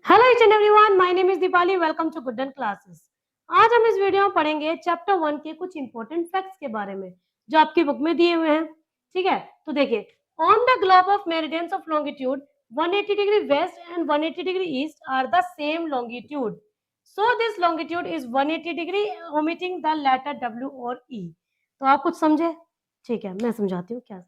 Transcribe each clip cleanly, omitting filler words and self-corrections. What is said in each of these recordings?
Hello each and everyone, my name is Deepali. Welcome to गुडन classes. आज हम इस वीडियो में पढ़ेंगे चैप्टर 1 के कुछ इंपॉर्टेंट फैक्ट्स के बारे में जो आपकी बुक में दिए हुए हैं। ठीक है, तो देखिए, on the globe of meridians of longitude 180 degree west and 180 degree east are the same longitude, so this longitude is 180 degree omitting the letter W और E। तो आप कुछ समझे? ठीक है, मैं समझाती हूँ क्या।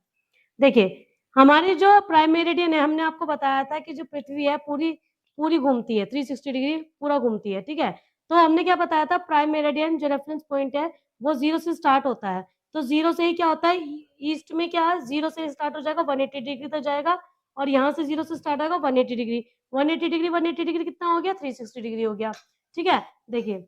देखिए, हमारी जो प्राइम मेरिडियन है, हमने आपको बताया था कि जो पृथ्वी है पूरी पूरी घूमती है, 360 डिग्री पूरा घूमती है। ठीक है, तो हमने क्या बताया था, प्राइम मेरिडियन जो रेफरेंस पॉइंट है वो 0 से स्टार्ट होता है। तो 0 से ही क्या होता है, ईस्ट में क्या है, 0 से स्टार्ट हो जाएगा, 180 डिग्री तक जाएगा, और यहाँ से 0 से स्टार्ट होगा 180 डिग्री। 180 डिग्री 180 डिग्री कितना हो गया, 360 डिग्री हो गया। ठीक है, देखिए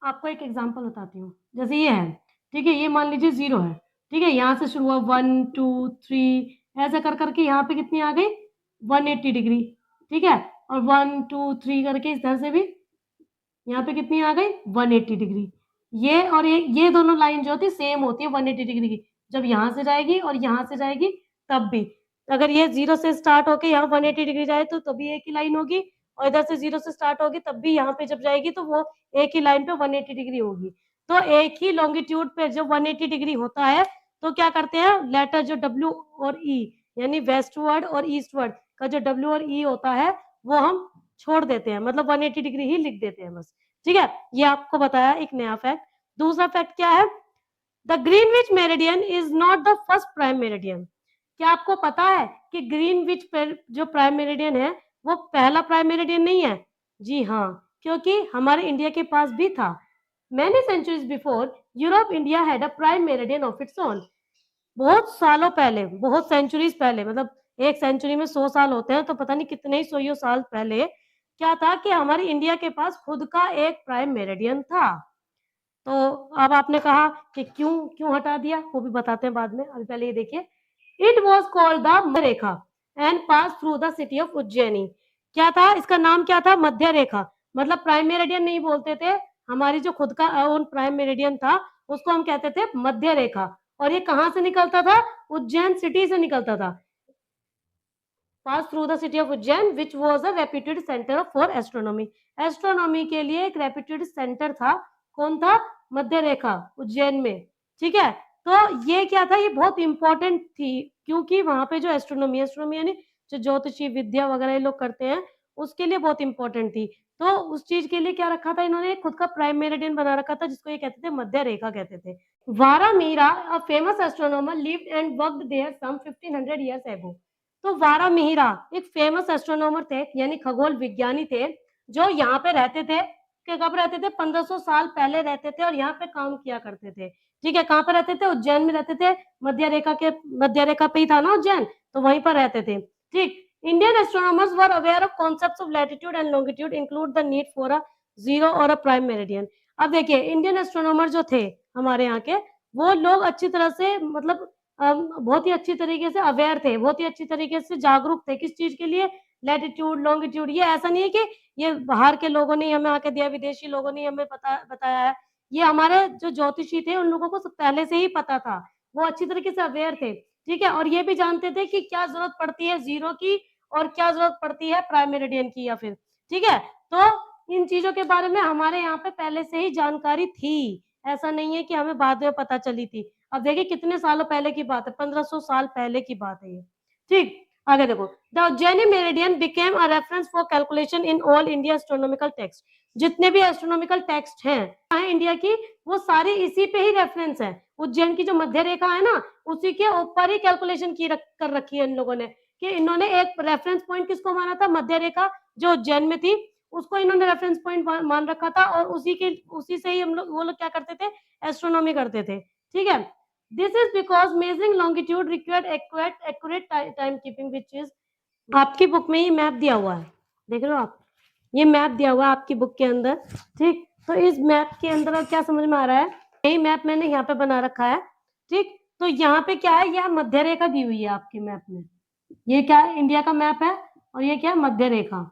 आपको एक एग्जाम्पल बताती हूँ। जैसे ये है, ठीक है, ये मान लीजिए 0 है। ठीक है, यहाँ से शुरू हुआ 1 2 3 ऐसा कर करके यहाँ पे कितनी आ गई, 180 डिग्री। ठीक है, और 1 2 3 करके इधर से भी यहाँ पे कितनी आ गई, 180 डिग्री। ये और ये दोनों लाइन जो होती सेम होती है 180 डिग्री की। जब यहाँ से जाएगी और यहाँ से जाएगी तब भी, अगर ये 0 से स्टार्ट होके यहाँ 180 डिग्री जाए तो तभी एक ही लाइन होगी, और इधर से 0 से स्टार्ट होगी तब भी यहाँ पे जब जाएगी तो वो एक ही लाइन पे 180 डिग्री होगी। तो एक ही लॉन्गिट्यूड पे जब 180 डिग्री होता है तो क्या करते हैं, लेटर जो W और E यानी वेस्टवर्ड और ईस्टवर्ड का जो W और E होता है वो हम छोड़ देते हैं, मतलब 180 डिग्री ही लिख देते हैं बस। ठीक है, ये आपको बताया एक नया फैक्ट। दूसरा फैक्ट क्या है, the Greenwich meridian is not the first prime meridian. क्या आपको पता है कि ग्रीनविच जो प्राइम मेरिडियन है वो पहला प्राइम मेरिडियन नहीं है? जी हाँ, क्योंकि हमारे इंडिया के पास भी था। Many centuries before Europe India had a prime meridian of its own. बहुत सालों पहले, बहुत सेंचुरीज पहले, मतलब एक सेंचुरी में 100 साल होते हैं, तो पता नहीं कितने ही 100 साल पहले क्या था कि हमारी इंडिया के पास खुद का एक प्राइम मेरिडियन था। तो अब आपने कहा कि क्यों क्यों हटा दिया, वो भी बताते हैं बाद में। अभी पहले ये देखिए, it was called the Madhya Rekha and pass through the city of Ujjaini. क्या था इसका नाम, क्या था, मध्य रेखा। मतलब प्राइम मेरिडियन नहीं बोलते थे, हमारी जो खुद का ओन प्राइम मेरिडियन था उसको हम कहते थे मध्य रेखा। और ये कहाँ से निकलता था, उज्जैन सिटी से निकलता था। Pass through the city of Ujjain which was a reputed centre for astronomy. Astronomy के लिए एक रेप्यूटेड सेंटर था। कौन था, मध्य रेखा, उज्जैन में। ठीक है, तो ये क्या था, ये बहुत इंपॉर्टेंट थी, क्योंकि वहां पे जो एस्ट्रोनॉमी एस्ट्रोनॉमी यानी जो ज्योतिषी विद्या वगैरह ये लोग करते हैं उसके लिए बहुत इंपॉर्टेंट थी। तो उस चीज के लिए क्या रखा था इन्होंने, खुद का प्राइम मेरिडियन बना रखा था जिसको ये कहते थे मध्य रेखा कहते थे। Varahamihira a famous astronomer lived and worked there some 1500 years ago। तो वारा मिहिरा एक फेमस एस्ट्रोनॉमर थे, यानी खगोल विज्ञानी थे, जो यहाँ पे रहते थे। कि कब रहते थे, 1500 साल पहले रहते थे और यहाँ पे काम किया करते थे। ठीक है, कहाँ पे रहते थे, उज्जैन में रहते थे। मध्य रेखा पे ही था ना उज्जैन, तो वहीं पर रहते थे। ठीक, Indian astronomers were aware of concepts of latitude and longitude include the need for a zero और अ प्राइम मेरिडियन। अब देखिए, इंडियन एस्ट्रोनॉमर जो थे हमारे यहाँ के, वो लोग अच्छी तरह से, मतलब बहुत ही अच्छी तरीके से अवेयर थे, बहुत ही अच्छी तरीके से जागरूक थे। किस चीज के लिए, लैटिट्यूड लॉन्गिट्यूड। ये ऐसा नहीं है कि ये बाहर के लोगों ने हमें आके दिया, विदेशी लोगों ने हमें बताया है। ये हमारे जो ज्योतिषी थे उन लोगों को सब पहले से ही पता था, वो अच्छी तरीके से अवेयर थे। ठीक है, और ये भी जानते थे कि क्या जरूरत पड़ती है जीरो की और क्या जरूरत पड़ती है प्राइम मेरिडियन की, या फिर। ठीक है, तो इन चीजों के बारे में हमारे यहाँ पे पहले से ही जानकारी थी, ऐसा नहीं है कि हमें बाद में पता चली थी। अब देखिए कितने सालों पहले की बात है, 1500 साल पहले की बात है ये। ठीक, आगे देखो, the Ujjaini meridian became a reference for calculation in all India astronomical text. जितने भी एस्ट्रोनॉमिकल टेक्स्ट हैं इंडिया की, वो सारी इसी पे ही रेफरेंस है। उज्जैन की जो मध्य रेखा है ना, उसी के ऊपर ही कैलकुलेशन कर रखी है इन लोगों ने, कि इन्होंने एक रेफरेंस पॉइंट किसको माना था, मध्य रेखा जो उज्जैन में थी, उसको इन्होंने रेफरेंस पॉइंट मान रखा था, और उसी से ही हम लोग, वो लोग क्या करते थे, एस्ट्रोनॉमी करते थे। ठीक है, this is because measuring longitude required accurate time keeping which is, आपकी बुक में ये मैप दिया हुआ है, देख रहे हो आप, ये मैप दिया हुआ है आपकी बुक के अंदर। ठीक, तो इस मैप के अंदर अब क्या समझ में आ रहा है, यही मैप मैंने यहाँ पे बना रखा है। ठीक, तो यहाँ पे क्या है, यह मध्य रेखा दी हुई है आपके मैप में। ये क्या है, इंडिया का मैप है, और ये क्या है, मध्य रेखा।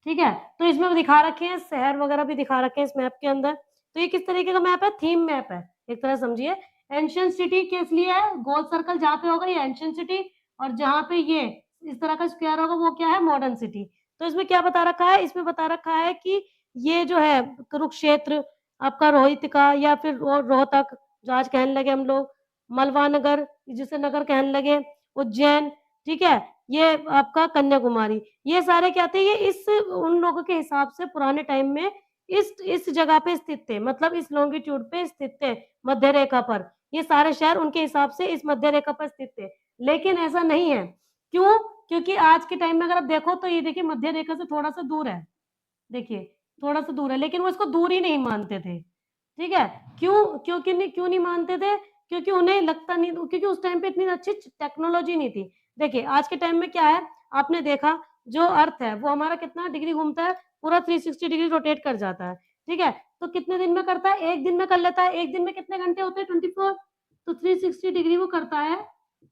ठीक है, तो इसमें दिखा रखे हैं शहर वगैरह भी दिखा रखे हैं इस मैप के अंदर। तो ये किस तरीके का मैप है, थीम मैप है एक तरह समझिए। एंशियंट सिटी किस लिए है, गोल सर्कल जहाँ पे होगा ये एंशियंट सिटी, और जहाँ पे ये इस तरह का स्क्वायर होगा वो क्या है, मॉडर्न सिटी। तो इसमें क्या बता रखा है, इसमें बता रखा है कि ये जो है कुरुक्षेत्र, आपका रोहितका या फिर रोहतक जो आज कहने लगे हम लोग, मलवा नगर जिसे नगर कहने लगे, उज्जैन, ठीक है, ये आपका कन्याकुमारी, ये सारे क्या थे, ये इस उन लोगों के हिसाब से पुराने टाइम में इस जगह पे स्थित थे, मतलब इस लॉन्गिट्यूड पे स्थित थे, मध्य रेखा पर। ये सारे शहर उनके हिसाब से इस मध्य रेखा पर स्थित थे। लेकिन ऐसा नहीं है। क्यों? क्योंकि आज के टाइम में अगर आप देखो तो ये देखिए मध्य रेखा से थोड़ा-सा दूर है। देखिए, थोड़ा-सा दूर है, लेकिन वो इसको दूर ही नहीं मानते थे। ठीक है? क्यों नहीं मानते थे? क्योंकि उन्हें लगता नहीं, क्योंकि उस टाइम पे इतनी अच्छी टेक्नोलॉजी नहीं थी। देखिए, आज के टाइम में क्या है, आपने देखा जो अर्थ है वो हमारा कितना डिग्री घूमता है, पूरा 360 डिग्री रोटेट कर जाता है। ठीक है? तो कितने दिन में करता है? 1 दिन में कर लेता है। 1 दिन में कितने घंटे होते हैं? 24। तो 360 डिग्री वो करता है,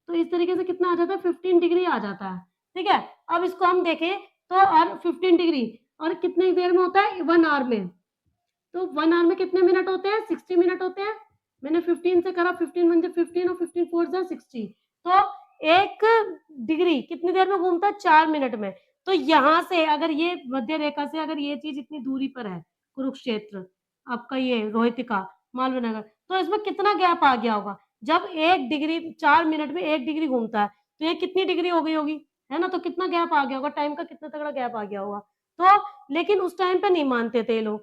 तो इस तरीके से कितना आ जाता है? 15 डिग्री आ जाता है। ठीक है? अब इसको हम देखें तो और 15 डिग्री और कितनी देर में होता है? 1 आवर में। तो 1 आवर में कितने मिनट होते हैं? 60 मिनट होते हैं। मैंने 15 से करा, 15 वन जा 15 और 15 फोर जा 60। तो 1 डिग्री कितनी देर में घूमता है? 4 मिनट में। तो यहाँ से अगर ये मध्य रेखा से अगर ये चीज़ इतनी दूरी पर है, कुरुक्षेत्र, आपका ये रोहितिका, मालवीय नगर, तो इसमें कितना गैप आ गया होगा? जब 1 डिग्री 4 मिनट में 1 डिग्री घूमता है, तो ये कितनी डिग्री हो गई होगी? है ना? तो कितना गैप आ गया होगा? टाइम का कितना तगड़ा गैप आ गया होगा। तो लेकिन उस टाइम पे नहीं मानते थे ये लोग।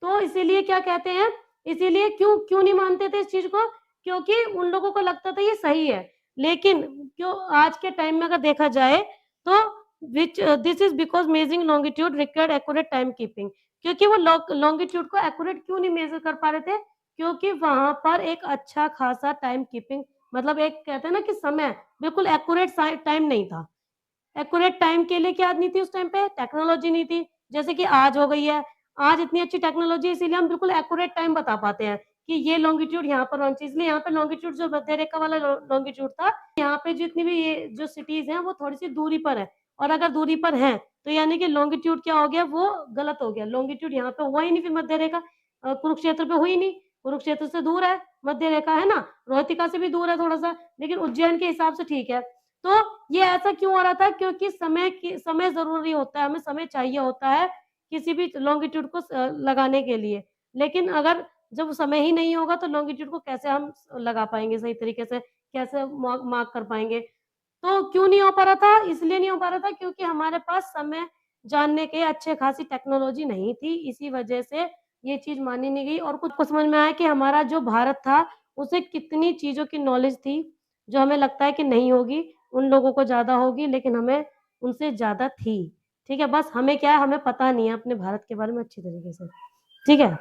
तो इसीलिए क्या कहते हैं, इसीलिए क्यों क्यों नहीं मानते थे इस चीज़ को? क्योंकि उन लोगों को लगता था ये सही है। लेकिन क्यों आज के टाइम में अगर देखा जाए तो this is because measuring longitude required accurate time keeping, क्योंकि वो लॉन्गिट्यूड को एक्यूरेट क्यों नहीं मेज़र कर पा रहे थे? क्योंकि वहाँ पर एक अच्छा खासा टाइम कीपिंग, मतलब एक कहते हैं ना कि समय बिल्कुल एक्यूरेट टाइम नहीं था। एक्यूरेट टाइम के लिए क्या नहीं थी उस टाइम पे? टेक्नोलॉजी नहीं थी। जैसे कि आज हो गई है। आज इतनी अच्छी टेक्नोलॉजी है, इसीलिए हम बिल्कुल एक्यूरेट टाइम बता पाते हैं कि ये लॉन्गिट्यूड यहाँ पर होना चाहिए। इसलिए यहाँ पे लॉन्गिट्यूड जो मध्य रेखा वाला लॉन्गिट्यूड था, यहाँ पे जितनी भी ये जो सिटीज़ हैं वो थोड़ी-सी दूरी पर है, और अगर दूरी पर हैं, तो यानी कि लॉन्गिट्यूड क्या हो गया, वो गलत हो गया। लॉन्गिट्यूड यहाँ पे हुआ ही नहीं, फिर मध्य रेखा कुरुक्षेत्र पे हुई नहीं। कुरुक्षेत्र से दूर है मध्य रेखा, है ना? रोहितिका से भी दूर है थोड़ा-सा, लेकिन उज्जैन के हिसाब से ठीक है। तो ये ऐसा क्यों हो रहा था? क्योंकि समय ज़रूरी होता है, हमें समय चाहिए होता है किसी भी लॉन्गिट्यूड को लगाने के लिए। लेकिन अगर जब समय ही नहीं होगा तो लॉन्गिट्यूड को कैसे हम लगा पाएँगे सही तरीके से, कैसे मार्क कर पाएँगे? तो क्यों नहीं हो पा रहा था? इसलिए नहीं हो पा रहा था क्योंकि हमारे पास समय जानने के अच्छे खासी टेक्नोलॉजी नहीं थी, इसी वजह से ये चीज़ मानी नहीं गई, और कुछ को समझ में आया कि हमारा जो भारत था, उसे कितनी चीज़ों की नॉलेज थी, जो हमें लगता है कि नहीं होगी, उन लोगों को ज़्यादा होगी, लेकिन हमें उनसे ज़्यादा थी। ठीक है? बस हमें क्या है, हमें पता नहीं है अपने भारत के बारे में अच्छी तरीके से। ठीक है?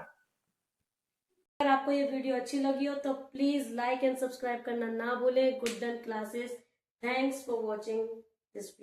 अगर आपको ये वीडियो अच्छी लगी हो तो प्लीज़ लाइक एंड सब्सक्राइब करना ना भूलें। Good done classes. Thanks for watching this video.